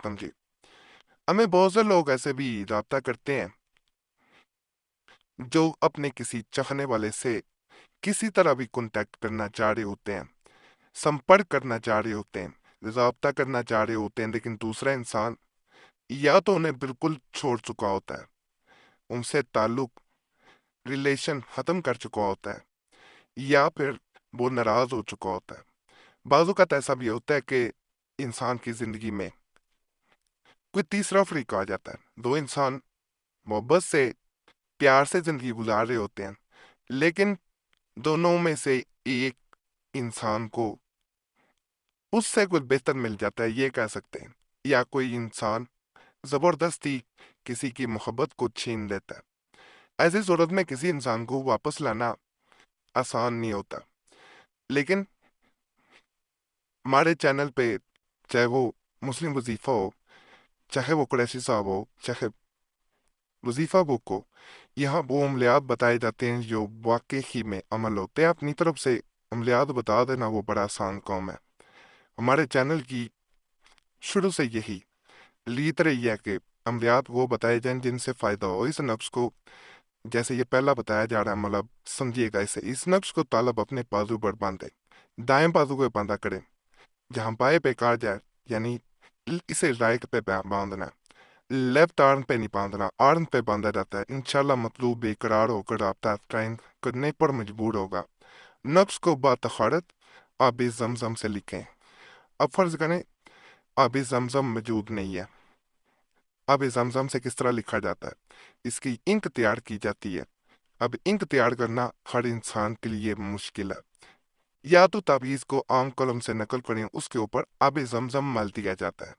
وعلیکم جی۔ ہمیں بہت سے لوگ ایسے بھی رابطہ کرتے ہیں جو اپنے کسی چاہنے والے سے کسی طرح بھی کانٹیکٹ کرنا چاہ رہے ہوتے ہیں، سمپرک کرنا چاہ رہے ہوتے ہیں، رابطہ کرنا چاہ رہے ہوتے ہیں، لیکن دوسرا انسان یا تو انہیں بالکل چھوڑ چکا ہوتا ہے، ان سے تعلق ریلیشن ختم کر چکا ہوتا ہے، یا پھر وہ ناراض ہو چکا ہوتا ہے۔ بعض اوقات ایسا بھی ہوتا ہے کہ انسان کی زندگی میں کوئی تیسرا فریق آ جاتا ہے، دو انسان محبت سے پیار سے زندگی گزار رہے ہوتے ہیں، لیکن دونوں میں سے ایک انسان کو اس سے کچھ بہتر مل جاتا ہے، یہ کہہ سکتے ہیں، یا کوئی انسان زبردستی کسی کی محبت کو چھین لیتا ہے۔ ایسی صورت میں کسی انسان کو واپس لانا آسان نہیں ہوتا، لیکن ہمارے چینل پہ چاہے وہ مسلم وظیفہ ہو، چاہے وہ قریشی صاحب ہو، چاہے وظیفہ بک ہو، یہاں وہ عملیات بتائے جاتے ہیں جو واقعی ہی میں عمل ہوتے ہیں۔ اپنی طرف سے عملیات بتا دینا وہ بڑا آسان کام ہے۔ ہمارے چینل کی شروع سے یہی لیت رہی ہے کہ عملیات وہ بتائے جائیں جن سے فائدہ ہو۔ اس نقش کو جیسے یہ پہلا بتایا جا رہا ہے، مطلب سمجھیے گا اسے، اس نقش کو طالب اپنے بازو پر باندھے، دائیں بازو پہ باندھا کرے، جہاں بائیں پہ کہا جائے یعنی اسے رائٹ پہ باندھنا ہے، لیفٹ آرم پہ نہیں باندھنا، آرم پہ باندھا جاتا ہے۔ انشاءاللہ مطلوب بے قرار ہو کر رابطہ قائم کرنے پر مجبور ہوگا۔ نفس کو باتخارت آب زمزم سے لکھیں۔ اب فرض کریں آب زمزم موجود نہیں ہے، آب زمزم سے کس طرح لکھا جاتا ہے؟ اس کی انک تیار کی جاتی ہے۔ اب انک تیار کرنا ہر انسان کے لیے مشکل ہے، یا تو تعویذ کو عام قلم سے نقل کریں، اس کے اوپر آب زمزم مل دیا جاتا ہے۔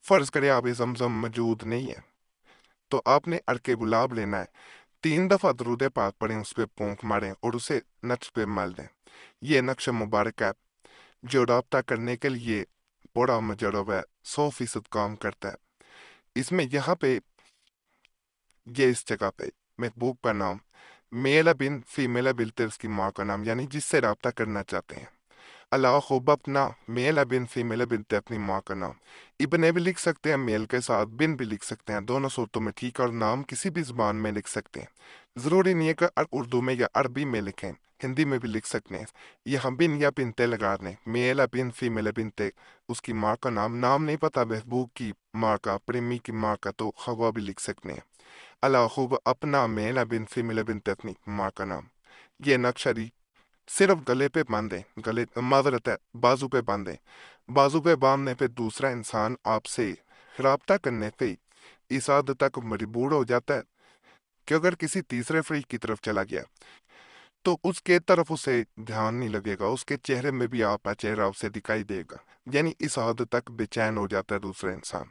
فرض کریں آب زمزم موجود نہیں ہے تو آپ نے عرق گلاب لینا ہے، 3 دفعہ درود پاک پڑھیں، اس پہ پونک ماریں اور اسے نقش پہ مل دیں۔ یہ نقش مبارک ہے جو رابطہ کرنے کے لیے بڑا مجرب ہے، 100% کام کرتا ہے۔ اس میں یہاں پہ یہ اس جگہ پہ محبوب کا نام، میل بن فیمیل بلتے اس کی ماں کا نام، یعنی جس سے رابطہ کرنا چاہتے ہیں۔ اللہ خوب اپنا میل بن فیمیل بنتے اپنی ماں کا نام، ابن بھی لکھ سکتے ہیں میل کے ساتھ، بن بھی لکھ سکتے ہیں، دونوں صورتوں میں ٹھیک، اور نام کسی بھی زبان میں لکھ سکتے ہیں، ضروری نہیں ہے کہ اردو میں یا عربی میں لکھیں، ہندی میں بھی لکھ سکتے ہیں۔ یہاں بن یا بنتے لگا دیں، میل بن فیمیل بنتے اس کی ماں کا نام، نام نہیں پتا محبوب کی ماں کا، پریمی کی ماں کا، تو خوا بھی لکھ سکتے ہیں۔ اللہ خوب اپنا میل بن فیمیل بنتے اپنی ماں کا نام۔ یہ نقشری صرف گلے پہ باندھیں، گلے معذرت ہے بازو پہ باندھیں، بازو پہ باندھنے پہ دوسرا انسان آپ سے رابطہ کرنے پہ اس حد تک مجبور ہو جاتا ہے کہ اگر کسی تیسرے فریق کی طرف چلا گیا تو اس کے طرف اسے دھیان نہیں لگے گا، اس کے چہرے میں بھی آپ کا چہرہ اسے دکھائی دے گا، یعنی اس حد تک بے چین ہو جاتا ہے دوسرا انسان۔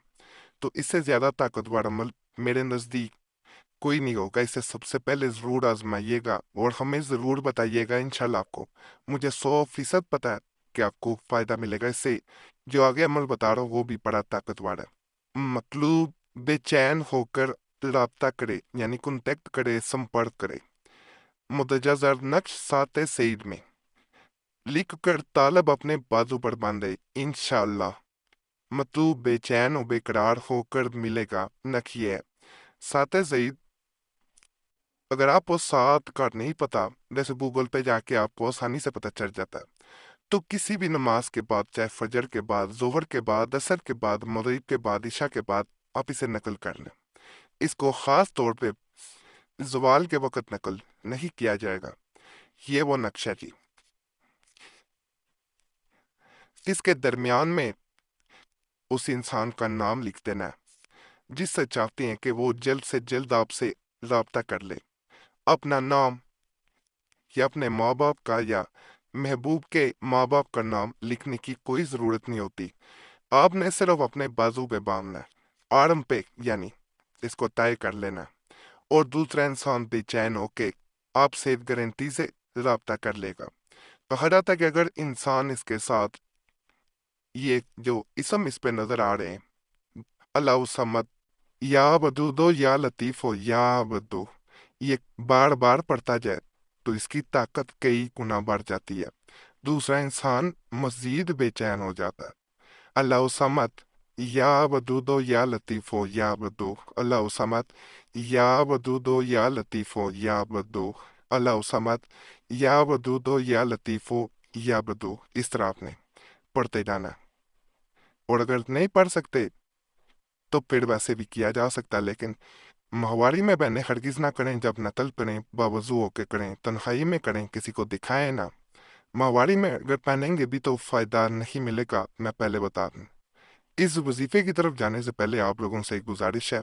تو اس سے زیادہ طاقتور عمل میرے نزدیک کوئی نہیں ہوگا۔ اسے سب سے پہلے ضرور آزمائیے گا اور ہمیں ضرور بتائیے گا، انشاءاللہ آپ کو، مجھے 100% پتا ہے کہ آپ کو فائدہ ملے گا اس سے۔ جو آگے عمل بتا رہا ہوں وہ بھی بڑا طاقتور ہے۔ مطلوب بے چین ہو کر رابطہ کرے، یعنی کنٹیکٹ کرے، سمپرک کرے، مدجہ زر نقش سات سعید میں لکھ کر طالب اپنے بازو پر باندھے، انشاءاللہ مطلوب بے چین و بے قرار ہو کر ملے گا۔ نقش یہ ہے، سات سعید، اگر آپ کو سات کا نہیں پتا، جیسے گوگل پہ جا کے آپ کو آسانی سے پتہ چل جاتا ہے، تو کسی بھی نماز کے بعد، چاہے فجر کے بعد، ظہر کے بعد، عصر کے بعد، مغرب کے بعد، عشاء کے بعد، آپ اسے نقل کر لیں۔ اس کو خاص طور پہ زوال کے وقت نقل نہیں کیا جائے گا۔ یہ وہ نقشہ جی، اس کے درمیان میں اس انسان کا نام لکھ دینا ہے جس سے چاہتے ہیں کہ وہ جلد سے جلد آپ سے رابطہ کر لے۔ اپنا نام یا اپنے ماں باپ کا یا محبوب کے ماں باپ کا نام لکھنے کی کوئی ضرورت نہیں ہوتی، آپ نے صرف اپنے بازو پہ باندھنا ہے، آرم پہ، یعنی اس کو طے کر لینا ہے، اور دوسرا انسان بے چین ہو کے آپ سے گارنٹی سے رابطہ کر لے گا۔ کہا جاتا ہے کہ اگر انسان اس کے ساتھ یہ جو اسم اس پہ نظر آ رہے ہیں، اللہ سمت، یا بدودو یا لطیف ہو، یا بدو، یہ بار بار پڑھتا جائے تو اس کی طاقت کئی گنا بڑھ جاتی ہے، دوسرا انسان مزید بے چین ہو جاتا ہے۔ اللہ سمت، یا ودودو یا لطیفو یا بدو اللہ سمت، یا ودودو یا لطیفو یا بدو اللہ سمت، یا ودودو یا لطیفو یا بدو، اس طرح آپ نے پڑھتے جانا ہے۔ اور اگر نہیں پڑھ سکتے تو پھر ویسے بھی کیا جا سکتا ہے، لیکن ماہواری میں بہنیں ہرگز نہ کریں، جب نقل کریں باوضو ہو کے کریں، تنہائی میں کریں، کسی کو دکھائیں نہ۔ ماہواری میں اگر پہنیں گے بھی تو فائدہ نہیں ملے گا، میں پہلے بتا دوں۔ اس وظیفے کی طرف جانے سے پہلے آپ لوگوں سے ایک گزارش ہے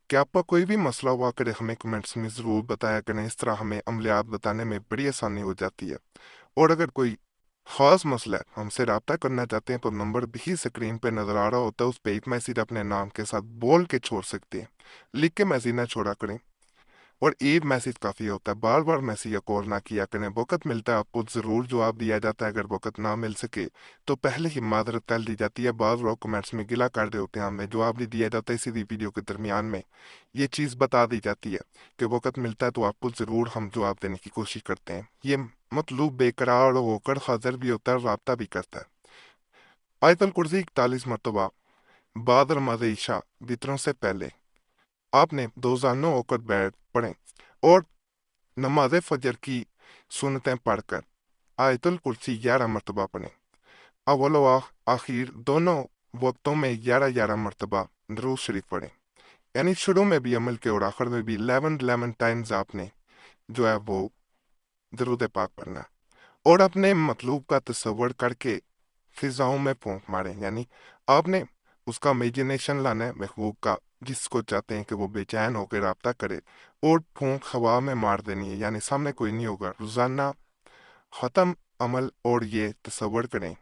کہ آپ کا کوئی بھی مسئلہ ہوا کرے ہمیں کمنٹس میں ضرور بتایا کریں، اس طرح ہمیں عملیات بتانے میں بڑی آسانی ہو جاتی ہے۔ اور اگر کوئی خاص مسئلہ ہے، ہم سے رابطہ کرنا چاہتے ہیں تو نمبر بھی اسکرین پہ نظر آ رہا ہوتا ہے، اس پہ ایک میسیج اپنے نام کے ساتھ بول کے چھوڑ سکتے ہیں، لکھ کے میسیج نہ چھوڑا کریں، اور ایک میسیج کافی ہوتا ہے، بار بار میسیج یا کال نہ کیا کریں۔ وقت ملتا ہے آپ کو ضرور جواب دیا جاتا ہے، اگر وقت نہ مل سکے تو پہلے ہی معذرت کر دی جاتی ہے۔ بعض لوگ کمنٹس میں گلا کر رہے ہوتے ہیں ہمیں جواب نہیں دیا جاتا، اسی لیے ویڈیو کے درمیان میں یہ چیز بتا دی جاتی ہے کہ وقت ملتا ہے تو آپ کو ضرور ہم جواب دینے کی کوشش کرتے ہیں۔ یہ مطلوب بے قرار ہو کر حاضر بھی ہوتا ہے، رابطہ بھی کرتا ہے۔ آیت الکرسی 41 مرتبہ بعد نماز عشاء وطروں سے پہلے آپ نے دو زانوں ہو کر بیٹھ پڑھیں، اور نماز فجر کی سنتیں پڑھ کر آیت الکرسی 11 مرتبہ پڑھیں۔ اول و آخر دونوں وقتوں میں 11 مرتبہ درود شریف پڑھیں، یعنی شروع میں بھی عمل کے اور آخر میں بھی 11 ٹائمز آپ نے جو ہے وہ درود پاک پڑھنا ہے۔ اور اپنے مطلوب کا تصور کر کے فضاؤں میں پھونک ماریں، یعنی آپ نے اس کا امیجنیشن لانا ہے محبوب کا، جس کو چاہتے ہیں کہ وہ بے چین ہو کے رابطہ کرے، اور پھونک ہوا میں مار دینی ہے، یعنی سامنے کوئی نہیں ہوگا۔ روزانہ ختم عمل اور یہ تصور کریں،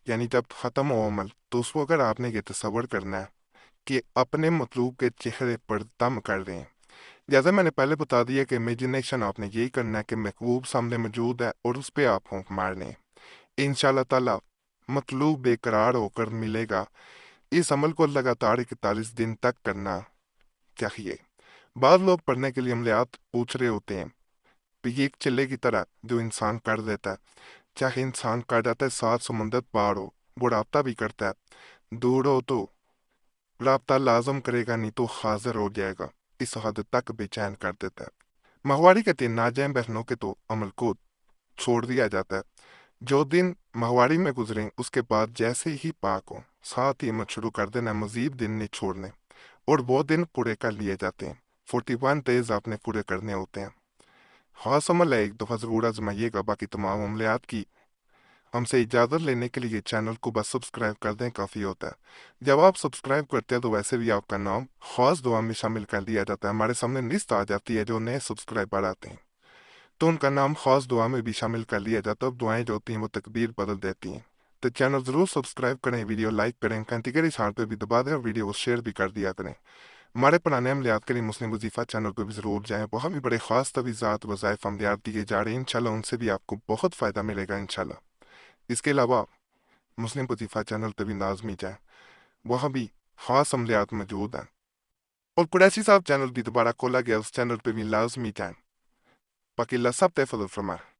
یعنی جب ختم ہو عمل تو اس کو اگر آپ نے یہ تصور کرنا ہے کہ اپنے مطلوب کے چہرے پر دم کر رہے ہیں، جیسے میں نے پہلے بتا دیا کہ امیجنیشن آپ نے یہی کرنا ہے کہ محبوب سامنے موجود ہے اور اس پہ آپ پھونک مارنے ہیں۔ انشاءاللہ تعالی مطلوب بے قرار ہو کر ملے گا۔ اس عمل کو لگاتار 41 دن تک کرنا چاہیے۔ بعض لوگ پڑھنے کے لیے عملیات پوچھ رہے ہوتے ہیں، یہ ایک چلے کی طرح جو انسان کر دیتا ہے، چاہے انسان کر جاتا ہے 7 سمندر پار ہو، وہ رابطہ بھی کرتا ہے، دور ہو تو رابطہ لازم کرے گا، نہیں تو حاضر ہو جائے گا، اس حد تک بے چین کر دیتا ہے۔ ماہواری کہتے ہیں ناجائیں بہنوں کے تو عمل کو چھوڑ دیا جاتا ہے، جو دن ماہواری میں گزریں اس کے بعد جیسے ہی پاک ہوں ساتھ ہی عمل شروع کر دینا، مزید دن نہیں چھوڑنے، اور وہ دن پورے کر لیے جاتے ہیں۔ 41 days آپ نے پورے کرنے ہوتے ہیں۔ خاص عمل ہے، ایک دفعہ ضرور آزمائیے گا۔ باقی تمام عملیات کی ہم سے اجازت لینے کے لیے چینل کو بس سبسکرائب کر دیں، کافی ہوتا ہے۔ جب آپ سبسکرائب کرتے ہیں تو ویسے بھی آپ کا نام خاص دعا میں شامل کر دیا جاتا ہے، ہمارے سامنے لسٹ آ جاتی ہے جو نئے سبسکرائبر آتے ہیں تو ان کا نام خاص دعا میں بھی شامل کر لیا جاتا ہے، اب دعائیں جو ہوتی ہیں وہ تکبیر بدل دیتی ہیں۔ تو چینل ضرور سبسکرائب کریں، ویڈیو لائک کریں، گھنٹی کے اشارے پہ بھی دبا دیں، اور ویڈیو کو شیئر بھی کر دیا کریں۔ ہمارے پرانے عملیات کے لیے مسلم وظیفہ چینل پہ بھی ضرور جائیں، وہاں بھی بڑے خاص تویزات وظائف عملیات دیے جا رہے ہیں، انشاءاللہ ان سے بھی آپ کو بہت فائدہ ملے گا انشاءاللہ۔ اس کے علاوہ مسلم وظیفہ چینل پہ بھی لازمی جائیں، وہاں بھی خاص عملیات موجود ہیں۔ اور قریشی صاحب چینل بھی دوبارہ کھولا گیا، اس چینل پہ بھی لازمی جائیں۔ باقی اللہ سب تحفظ فرمائے۔